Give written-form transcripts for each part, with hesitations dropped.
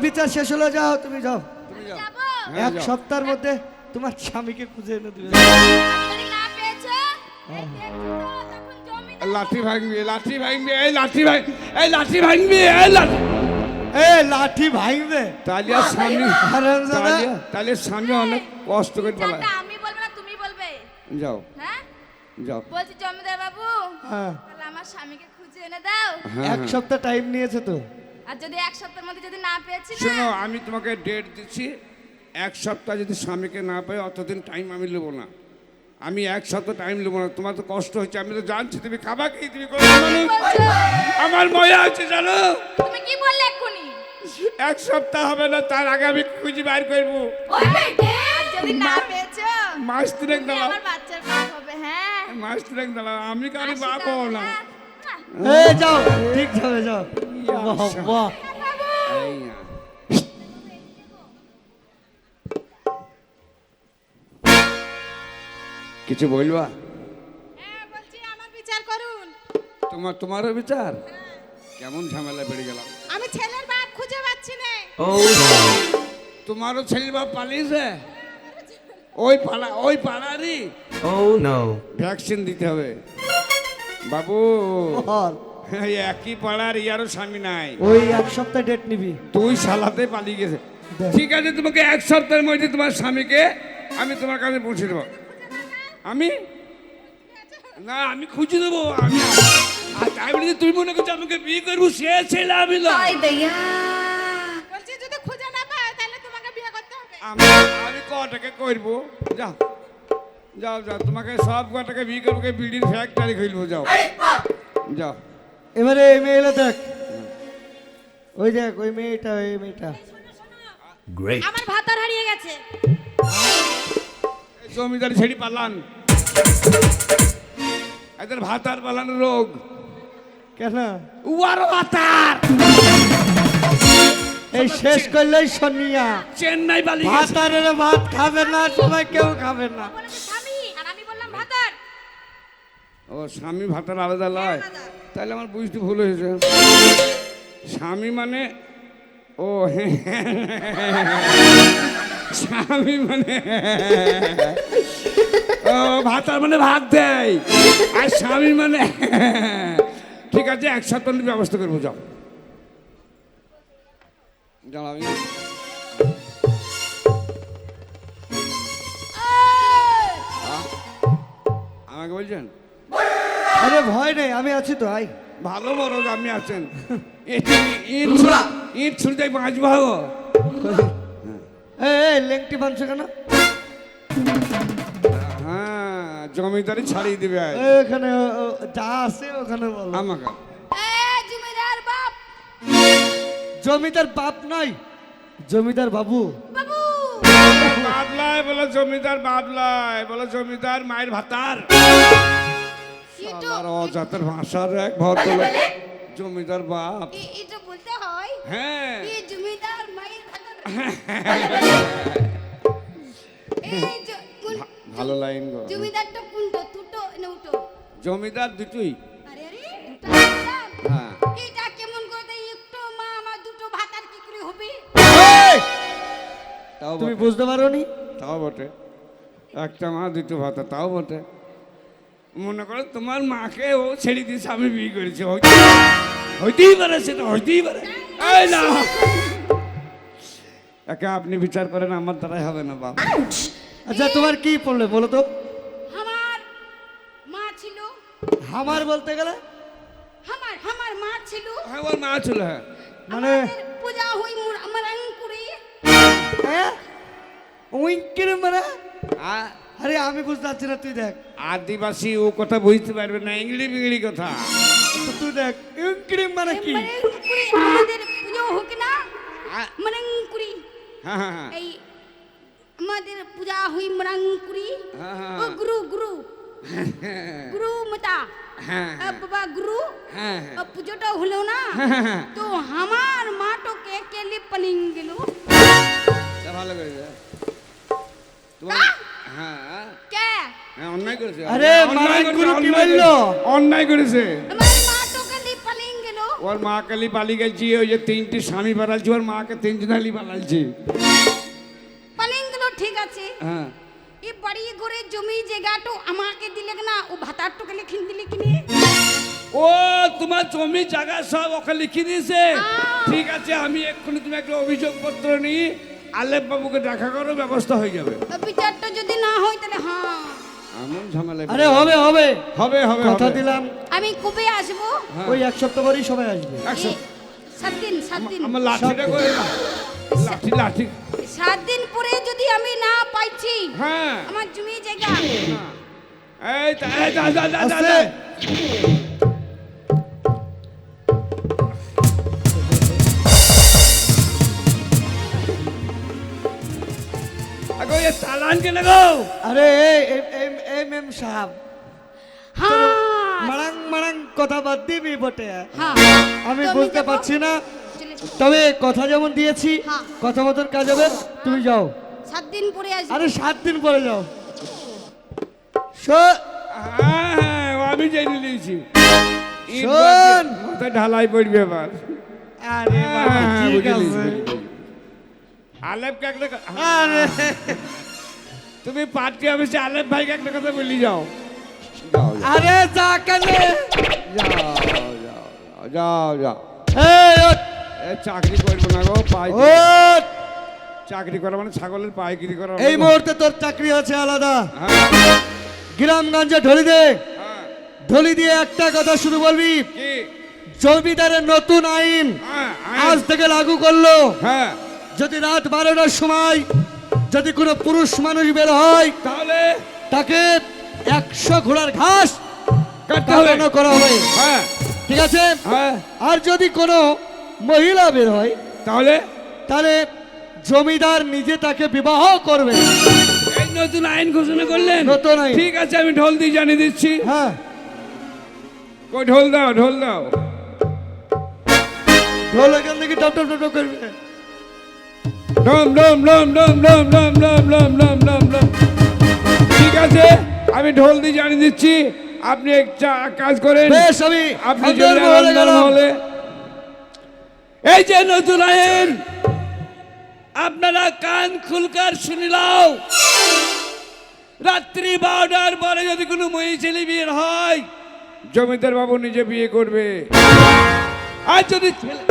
বিচার শেষ হলো, যাও তুমি যাও। তুমি যাও। যাবো? হ্যাঁ, এক যাও। সপ্তাহের মধ্যে তোমার স্বামীকে খুঁজে এনে দিবে। যদি না পেয়েছো, এই দেখছো তো, তখন জমিদার লাঠি ভাঙবি, লাঠি ভাঙবি, এই লাঠি ভাঙ, এই লাঠি ভাঙবি, এই লাঠি। এ লাঠি ভাঙবে তালিয়া স্বামী, হারামজাদা। তালিয়া স্বামী অনেক কষ্ট করে পালায়। বিচারটা আমি বলবো না তুমি বলবে? যাও, হ্যাঁ যাও। বলছি জমিদার বাবু, হ্যাঁ, তাহলে আমার স্বামীকে খুঁজে এনে দাও। হ্যাঁ, এক হ্যাঁ। সপ্তাহ টাইম নিয়েছে তো। আর যদি এক সপ্তাহের মধ্যে যদি না পেয়েছি না, শোনো, আমি তোমাকে ডেট দিচ্ছি, এক সপ্তাহ যদি স্বামীকে না পাই অতদিন টাইম আমি নেবো না। আমি এক সপ্তাহ টাইম নেবো না। তোমার তো কষ্ট হচ্ছে, আমি তো জানছি তুমি খাবা কি, তুমি করো মানুষ। বলছো? আমার মজা হচ্ছে জানো। তুমি কি বললে এক্ষুনি? এক সপ্তাহ হবে না, তার আগে আমি খুঁজে বাইর করবো। আর যদি না পেয়েছো, মাস তিনেক তুমি দাঁড়াও, আমার বাচ্চার বাপ হবে। হ্যাঁ মাস তিনেক দাঁড়াও, আমি কারি আসি বাপ তাহলে, হবো না। হ্যাঁ। এ যাও, ঠিক যাবে, যাও। বাহ, বাহ। এই না। কিছু বলবা? হ্যাঁ বলছি আমার বিচার করুন। তোমারও বিচার? কেমন ঝামেলা বেড়ে গেলাম। আমি ছেলের বাপ খুঁজে পাচ্ছি না। তোমারও ছেলে বাপ পালিয়েছে? ওই পাড়ারই? Oh no. ভ্যাকসিন দিতে হবে বাবু। বল। এই একই পাড়ার, ইয়ারও স্বামী নাই। ওই এক সপ্তাহ ডেট নিবি। তুই সালাতে পালিয়ে গেছে। দেখ। ঠিক আছে, তোমাকে এক সপ্তাহের মধ্যে তোমার স্বামীকে আমি তোমার কাছে পৌঁছে দেবো। আমি না, আমি খুঁজে দেবো। আমি আর তাই বলে যে তুই মনে করছো আমাকে বিয়ে করবো, সে ছেলে আমি নয়। বলছি যদি খুঁজে না পায় তাহলে তোমাকে বিয়ে করতে হবে। আমি কটাকে করবো? যাও যাও যাও, তোমাকে সব কটাকে বিয়ে করবো, বিড়ির ফ্যাক্টরি খুলবো। যাও যাও। এবারে এই মেয়েটা দেখ, ওই দেখ, ওই মেয়েটা, ওই মেয়েটা। Great. আমার ভাতার হারিয়ে গেছে। এই জমিদারি ছেড়ি পালান, এদের ভাতার পালানোর রোগ। কেন উয়ার ভাতার এই শেষ করলেই শনিয়া চেন্নাই পালিয়ে গেছে। ভাতারের ভাত খাবে না, সবাই কেউ খাবে না। বলেছে স্বামী, আর আমি বললাম ভাতার। ও স্বামী ভাতার আলাদা লয়? তাহলে আমার বুঝতে ভুল হয়েছে। স্বামী মানে ও স্বামী মানে ও ভাতার মানে ভাত দেয়, আর স্বামী মানে ঠিক আছে, এক সপ্তাহের ব্যবস্থা করবো। যাও যাও। আমি আমাকে বলছেন? আরে ভয় নেই, আমি আছি তো, আই। ভালো বড় আপনি আছেন। ইট ছুটে বাঁচবো। এই লেংটি বানছো কেন? হ্যাঁ, জমিদারি ছাড়িয়ে দিবে আজ। এই ওখানে যা আছে ওখানে বলো। আমাকে জমিদার বাপ, জমিদার বাপ নয়, জমিদার বাবু। বাবু বাবলায় বলো, জমিদার বাবলায় বলো, জমিদার মায়ের ভাতার। এটা আমার অজাতের ভাষার এক ভদ্রলোক জমিদার বাপ। এটা বলতে হয়। হ্যাঁ, এই জমিদার মায়ের ভাতার। এই ভালো লাইন গো। জমিদারটা কোনটা? দুটো না উটো? জমিদার দুটোই। আরে আরে দুটো জমিদার? হ্যাঁ, এটা কেমন করে দেয়? একটু মা আমার দুটো ভাতার কি করে হবে? এই, তাও তুমি বটে, বুঝতে পারো নি? তাও বটে। একটা মা দুটো ভাতা, তাও বটে। মনে করো তোমার মাকে ও ছেড়ে দিয়েছে, আমি বিয়ে করেছি। হইতেই পারে, সেটা হইতেই পারে। এই না, একে আপনি বিচার করেন, আমার দ্বারাই হবে না বাবা। আচ্ছা তোমার কি পড়লে বলো তো? আমার মা ছিল, আমার বলতে গেলে আমার মা ছিল। হ্যাঁ, ওর মা ছিল। হ্যাঁ, মানে আমাদের পূজা হই আমার আঙ্কুরি। হ্যাঁ, উইঙ্কির মানে? আ- আরে আমি বুঝতে পারছি না, তুই দেখ। আদিবাসী ও কথা বুঝতে পারবে না, ইংলি বিংলি কথা। তো তুই দেখ, উইঙ্কির মানে কি? মানে আঙ্কুরি আমাদের পূজা হোক না, আ- মানে আঙ্কুরি। হ্যাঁ হ্যাঁ হ্যাঁ এই আমাদের পূজা হই মরাঙ্কুরি। হ্যাঁ, হ্যাঁ। ও গুরু গুরু গুরু মতা। হ্যাঁ, বাবা গুরু হ্যাঁ, হ্যাঁ। পুজোটা হলো না, হ্যাঁ। তো আমার মাটোকে কেলি পালিং গেল। তা ভালো করেছে তোমার। হ্যাঁ কে? হ্যাঁ, অন্যায় করেছে। আরে অন্যায় মারান করেছে, গুরু কি অন্যায় বললো? করেছে, অন্যায় করেছে। আমার মাটোকে লি পালিং গেল। ও ওর মা কালি পালি গেছি, ওই যে তিনটি স্বামী পালালছি, ওর মাকে তিনজনালি পালালছি। পালিংগুলো ঠিক আছে, হ্যাঁ এ বাড়ি ঘরে জমি জায়গাটো আমাকে দিলে না, ও ভাতারটুকে লিখিন দিলে কি নিয়ে? ও তোমার জমি জায়গা সব ওকে লিখে দিয়েছে। ঠিক আছে, আমি এক্ষুনি তুমি একটা অভিযোগ পত্র নিয়ে আলেপ বাবুকে দেখা করো, ব্যবস্থা হয়ে যাবে। বিচারটা যদি না হয় তাহলে হ্যাঁ এমন ঝামেলা আরে হবে হবে হবে হবে কথা হবে। দিলাম, আমি কবে আসবো? ওই এক সপ্তাহ পরেই সবাই আসবে। একশো 7 দিন 7 দিন আমার লাঠিটা করে লাঠি লাঠি 7 দিন পরে যদি আমি না পাইছি হ্যাঁ আমার জমি জায়গা, এই যা যা যা যা আস্তে। আগো এ চালান কেন গো? আরে এম এম সাহেব, হ্যাঁ মারাং মারাং কথা বাদ দিবি বটে। হ্যাঁ আমি তো বুঝতে যাবো? পারছি না, চলে যাবো। তবে কথা যেমন দিয়েছি হ্যাঁ। কথা মতন কাজ হবে। তুমি যাও। 7 দিন পরে আসবো। আরে 7 দিন পরে যাও। হ্যাঁ হ্যাঁ ও আমি জেনে নিয়েছি। ইট শোন। বাদ দিয়ে মাথায় ঢালাই পড়বে এবার। আরে বাবা, হ্যাঁ, ঠিক বুঝে আছে। নিয়েছি, বুঝে নিয়েছি। আলেপকে একটা আরে তুমি পার্টি অফিসে আলেপ ভাইকে একটা কথা বলি যাও। যাও যাও আরে যা কেন? যাও যাও যাও। এই ওঠ, এ চাকরি করবো না গো, পাই ওঠ। চাকরি করা মানে ছাগলের পাইকারি করা। এই মুহূর্তে তোর চাকরি আছে আলাদা। হ্যাঁ গ্রামগঞ্জে ঢলি দে, হ্যাঁ ঢলি দিয়ে একটা কথা শুধু বলবি, কি জমিদারের নতুন আইন হ্যাঁ আজ থেকে লাগু করলো। হ্যাঁ যদি রাত 12টার সময় যদি কোনো পুরুষ মানুষ বের হয়, তাহলে তাকে 100 ঘোড়ার ঘাস কাটতে হবে। কাটানো করা হবে, হ্যাঁ ঠিক আছে? হ্যাঁ আর যদি কোনো মহিলা বের হয়, তাহলে তাহলে জমিদার নিজে তাকে বিবাহ করবে। এই নতুন আইন ঘোষণা করলেন? নতুন আইন। ঠিক আছে, আমি ঢোল দিয়ে জানিয়ে দিচ্ছি। হ্যাঁ, কই ঢোল দাও, ঢোল দাও। ঢোল এখান থেকে টপ টপ টপ টপ করবে। ডম ডম ডম ডম ডম ডম ডম ডম ডম ডম ডম। ঠিক আছে, আমি ঢোল দিয়ে জানিয়ে দিচ্ছি। আপনি একটা কাজ করেন, বেশ, আমি আপনি আন্দর চলে যান মহলে আন্দর গেলাম। মহলে। এই যে নতুন আইন, আপনারা কান খুলকার শুনিলাও। রাত্রি 12টার পরে যদি কোনো মেয়ে ছেলে বিয়ে হয়, জমিদার বাবু নিজে বিয়ে করবে। আর যদি ছেলে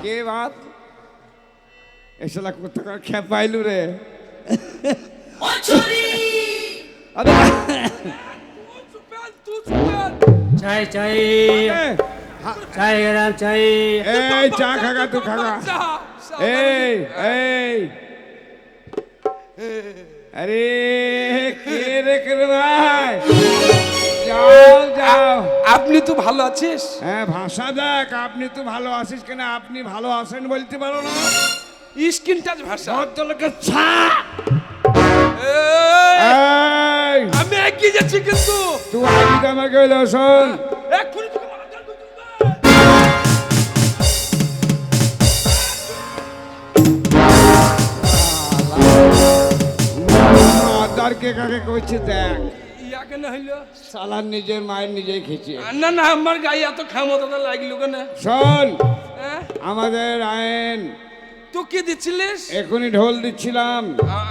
কে বাপ এসলা কোথাকার খেপ পাইলু রে? আরে চাই চাই চাই গেলাম চাই। এই চা খাগা, তুই খাগা। এই এই আরে কে রে কে রে ভাই? যাও যাও। আপনি তো ভালো আছিস? হ্যাঁ ভাষা দেখ, আপনি তো ভালো আছিস কেন? আপনি ভালো আছেন বলতে পারো না? স্কিন টাচ ভাষা। ভদ্রলোকের ছা। এই, এই আমি এগিয়ে যাচ্ছি কিন্তু তুই আগে আমাকে হইলো শোন। এক্ষুনি তোকে মাথার ভিতর আদার কে কাকে কইছে দেখ। ইয়া কেন হইলো? সালার নিজের মায়ের নিজেই খেয়েছে। না না, আমার গায়ে এত ক্ষমতা লাগলো কেন? শোন, হ্যাঁ? আমাদের আইন তুই কি দিচ্ছিলিস? এখনই ঢোল দিচ্ছিলাম।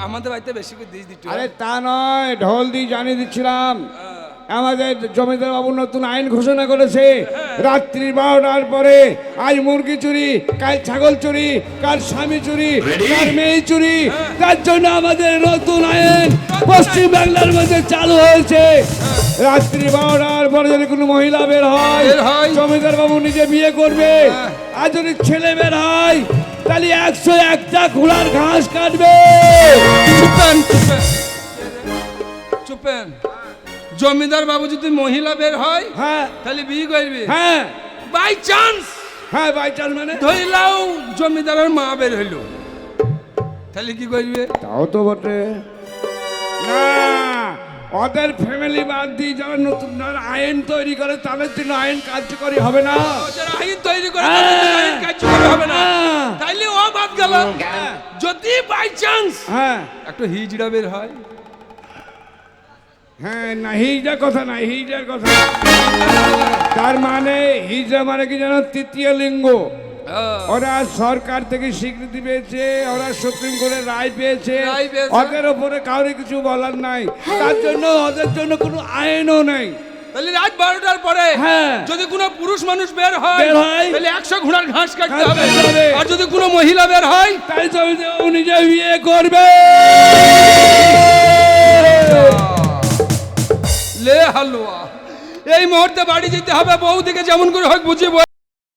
আমাদের বাড়িতে বেশি করে দিস দিত। আরে তা নয়, ঢোল দিয়ে জানিয়ে দিচ্ছিলাম আমাদের জমিদার বাবু নতুন আইন ঘোষণা করেছে। রাত্রি 12টার পরে আজ মুরগি চুরি, কাল ছাগল চুরি, কাল স্বামী চুরি, কাল মেয়ে চুরি। তার জন্য আমাদের নতুন আইন পশ্চিম বাংলার মধ্যে চালু হয়েছে। রাত্রি 12টার পরে যদি কোনো মহিলা বের হয়, জমিদার বাবু নিজে বিয়ে করবে। আর যদি ছেলে বের হয়, তাহলে 101টা ঘোড়ার ঘাস কাটবে। চুপেন চুপেন চুপেন। জমিদার বাবু যদি মহিলা বের হয় হ্যাঁ তাহলে বিয়ে করবি? হ্যাঁ বাই চান্স হ্যাঁ, বাই চান্স মানে ধরিলাও জমিদারের মা বের হইল, তাহলে কি করবে? তাও তো বটে। না, ওদের ফ্যামিলি বাদ দিয়ে যারা নতুন আইন তৈরি করে তাদের জন্য আইন কার্যকরী হবে না। যারা আইন তৈরি করে তাদের জন্য আইন কার্যকরী হবে না। তাইলে ও বাদ গেল। যদি বাই চান্স হ্যাঁ একটা হিজড়া বের হয়, হ্যাঁ, না হিজড়ার কথা না, হিজড়ার কথা না। তার মানে হিজড়া মানে কি জানো? তৃতীয় লিঙ্গ। ওরা সরকার থেকে স্বীকৃতি পেয়েছে, ওরা সুপ্রিম কোর্টের রায় পেয়েছে, রায় পেয়েছে। ওদের ওপরে কাউরে কিছু বলার নাই, তার জন্য ওদের জন্য কোনো আইনও নেই। তাহলে রাত 12টার পরে হ্যাঁ। যদি কোনো পুরুষ মানুষ বের হয় বের হয়, তাহলে 100 ঘোড়ার ঘাস কাটতে ঘাস হবে। কাটতে হবে। আর যদি কোনো মহিলা বের হয় তাই তো ও নিজে বিয়ে করবে। লে হালুয়া, এই মুহূর্তে বাড়ি যেতে হবে, বউ দিকে যেমন করে হোক বুঝিয়ে